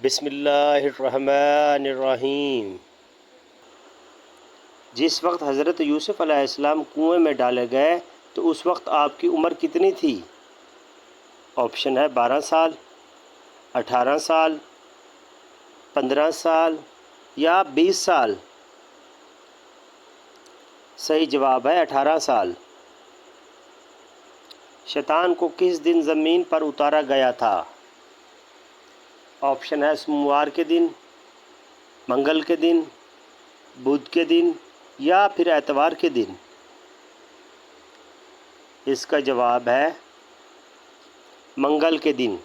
بسم اللہ الرحمن الرحیم۔ جس وقت حضرت یوسف علیہ السلام کنویں میں ڈالے گئے تو اس وقت آپ کی عمر کتنی تھی؟ آپشن ہے 12 سال، 18 سال، 15 سال یا 20 سال۔ صحیح جواب ہے 18 سال۔ شیطان کو کس دن زمین پر اتارا گیا تھا؟ آپشن ہے سوموار کے دن، منگل کے دن، بدھ کے دن یا پھر اتوار کے دن۔ اس کا جواب ہے منگل کے دن۔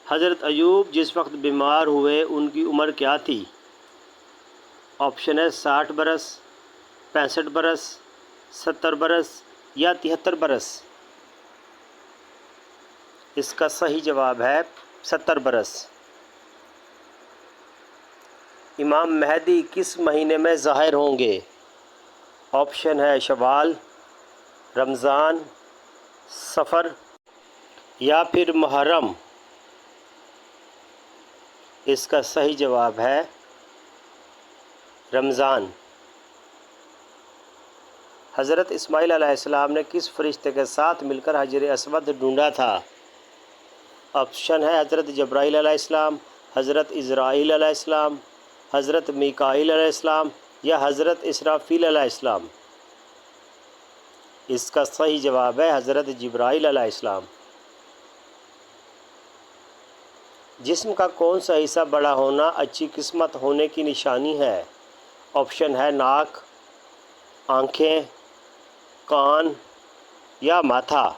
حضرت ایوب جس وقت بیمار ہوئے ان کی عمر کیا تھی؟ آپشن ہے 60 برس، 65 برس، 70 برس یا 73 برس۔ اس کا صحیح جواب ہے 70 برس۔ امام مہدی کس مہینے میں ظاہر ہوں گے؟ آپشن ہے شوال، رمضان، صفر یا پھر محرم۔ اس کا صحیح جواب ہے رمضان۔ حضرت اسماعیل علیہ السلام نے کس فرشتے کے ساتھ مل کر حجر اسود ڈھونڈا تھا؟ آپشن ہے حضرت جبرائیل علیہ السلام، حضرت عزرائیل علیہ السلام، حضرت میکائیل علیہ السلام یا حضرت اسرافیل علیہ السلام۔ اس کا صحیح جواب ہے حضرت جبرائیل علیہ السلام۔ جسم کا کون سا حصہ بڑا ہونا اچھی قسمت ہونے کی نشانی ہے؟ آپشن ہے ناک، آنکھیں، کان یا ماتھا۔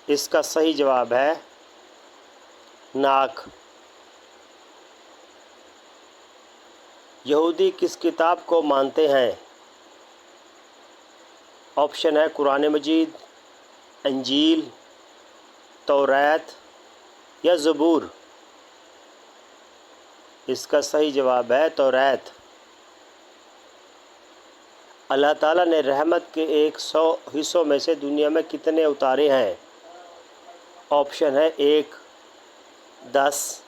اس کا صحیح جواب ہے ناک۔ یہودی کس کتاب کو مانتے ہیں؟ آپشن ہے قرآن مجید، انجیل، توریت یا زبور۔ اس کا صحیح جواب ہے توریت۔ اللہ تعالیٰ نے رحمت کے 100 حصوں میں سے دنیا میں کتنے اتارے ہیں؟ آپشن ہے 1، 10،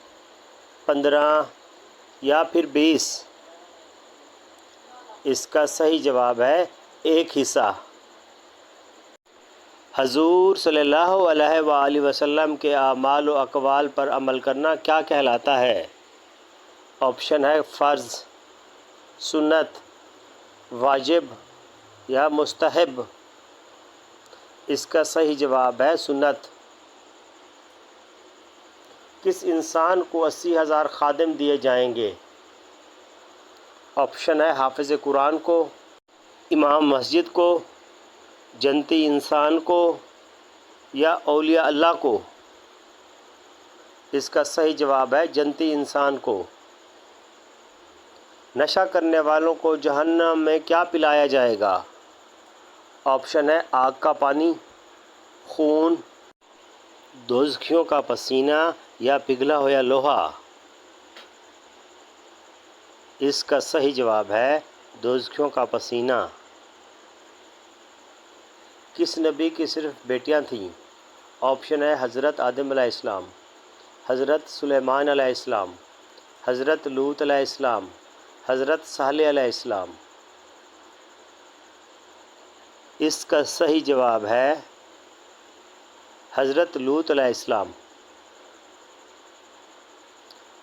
15 یا پھر 20۔ اس کا صحیح جواب ہے 1 حصہ۔ حضور صلی اللہ علیہ وآلہ وسلم کے اعمال و اقوال پر عمل کرنا کیا کہلاتا ہے؟ آپشن ہے فرض، سنت، واجب یا مستحب۔ اس کا صحیح جواب ہے سنت۔ کس انسان کو 80,000 خادم دیے جائیں گے؟ آپشن ہے حافظ قرآن کو، امام مسجد کو، جنتی انسان کو یا اولیاء اللہ کو۔ اس کا صحیح جواب ہے جنتی انسان کو۔ نشہ کرنے والوں کو جہنم میں کیا پلایا جائے گا؟ آپشن ہے آگ کا پانی، خون، دوزخیوں کا پسینہ یا پگھلا ہوا لوہا۔ اس کا صحیح جواب ہے دوزخیوں کا پسینہ۔ کس نبی کی صرف بیٹیاں تھیں؟ آپشن ہے حضرت آدم علیہ السلام، حضرت سلیمان علیہ السلام، حضرت لوط علیہ السلام، حضرت صالح علیہ السلام۔ اس کا صحیح جواب ہے حضرت لوط علیہ السلام۔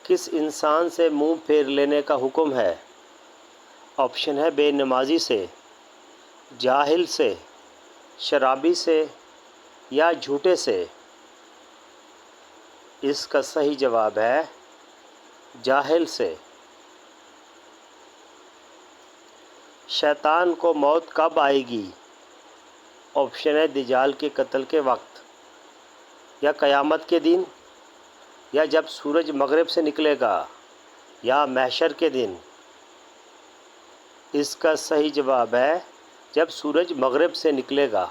کس انسان سے منہ پھیر لینے کا حکم ہے؟ آپشن ہے بے نمازی سے، جاہل سے، شرابی سے یا جھوٹے سے۔ اس کا صحیح جواب ہے جاہل سے۔ شیطان کو موت کب آئے گی؟ آپشن ہے دجال کے قتل کے وقت، یا قیامت کے دن، یا جب سورج مغرب سے نکلے گا، یا محشر کے دن۔ اس کا صحیح جواب ہے جب سورج مغرب سے نکلے گا۔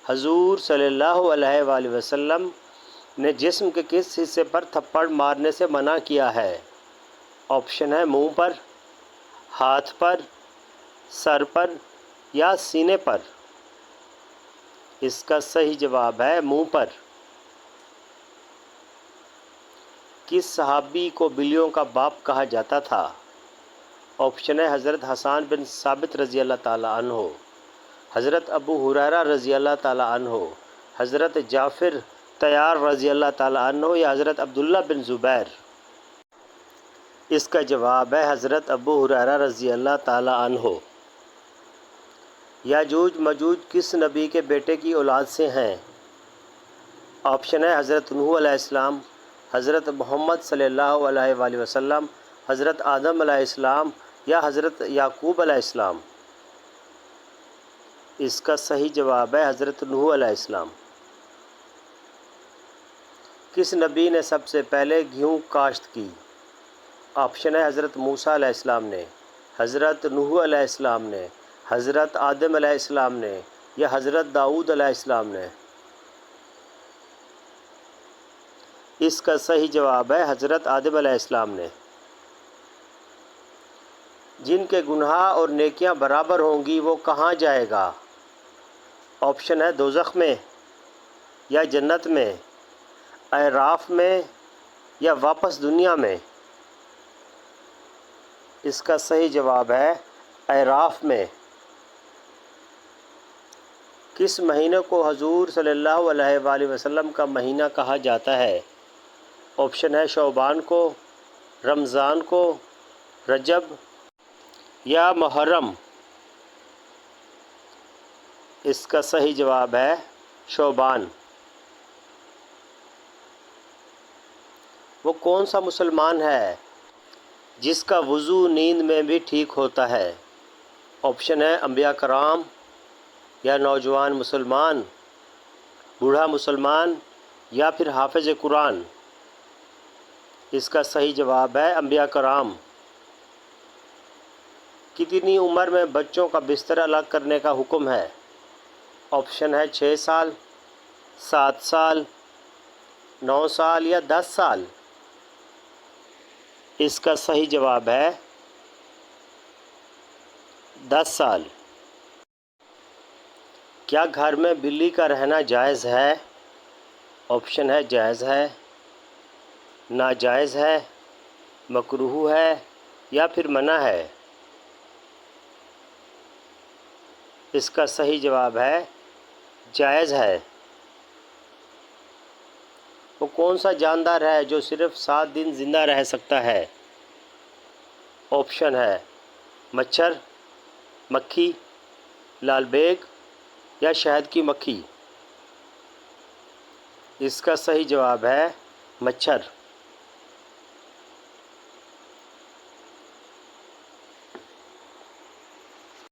حضور صلی اللہ علیہ وآلہ وسلم نے جسم کے کس حصے پر تھپڑ مارنے سے منع کیا ہے؟ آپشن ہے منہ پر، ہاتھ پر، سر پر یا سینے پر۔ اس کا صحیح جواب ہے منہ پر۔ کس صحابی کو بلیوں کا باپ کہا جاتا تھا؟ آپشن ہے حضرت حسان بن ثابت رضی اللہ تعالیٰ عنہ، حضرت ابو ہریرہ رضی اللہ تعالیٰ عنہ، حضرت جعفر طیار رضی اللہ تعالیٰ عنہ یا حضرت عبداللہ بن زبیر۔ اس کا جواب ہے حضرت ابو ہریرہ رضی اللہ تعالیٰ عنہ۔ یاجوج ماجوج کس نبی کے بیٹے کی اولاد سے ہیں؟ آپشن ہے حضرت نوح علیہ السلام، حضرت محمد صلی اللہ علیہ وآلہ وسلم، حضرت آدم علیہ السلام یا حضرت یعقوب علیہ السلام۔ اس کا صحیح جواب ہے حضرت نوح علیہ السلام۔ کس نبی نے سب سے پہلے گیہوں کاشت کی؟ آپشن ہے حضرت موسیٰ علیہ السلام نے، حضرت نوح علیہ السلام نے، حضرت آدم علیہ السلام نے یا حضرت داؤد علیہ السلام نے۔ اس کا صحیح جواب ہے حضرت آدم علیہ السلام نے۔ جن کے گناہ اور نیکیاں برابر ہوں گی وہ کہاں جائے گا؟ آپشن ہے دوزخ میں یا جنت میں، اعراف میں یا واپس دنیا میں۔ اس کا صحیح جواب ہے اعراف میں۔ کس مہینے کو حضور صلی اللہ علیہ وآلہ وسلم کا مہینہ کہا جاتا ہے؟ آپشن ہے شعبان کو، رمضان کو، رجب یا محرم۔ اس کا صحیح جواب ہے شعبان۔ وہ کون سا مسلمان ہے جس کا وضو نیند میں بھی ٹھیک ہوتا ہے؟ آپشن ہے انبیاء کرام یا نوجوان مسلمان، بوڑھا مسلمان یا پھر حافظ قرآن۔ اس کا صحیح جواب ہے انبیاء کرام۔ کتنی عمر میں بچوں کا بستر الگ کرنے کا حکم ہے؟ آپشن ہے 6 سال، 7 سال، 9 سال یا 10 سال۔ اس کا صحیح جواب ہے 10 سال۔ کیا گھر میں بلی کا رہنا جائز ہے؟ آپشن ہے جائز ہے، ناجائز ہے، مکروہ ہے یا پھر منع ہے۔ اس کا صحیح جواب ہے جائز ہے۔ وہ کون سا جاندار ہے جو صرف 7 دن زندہ رہ سکتا ہے؟ آپشن ہے مچھر، مکھی، لال بیگ یا شہد کی مکھی۔ اس کا صحیح جواب ہے مچھر۔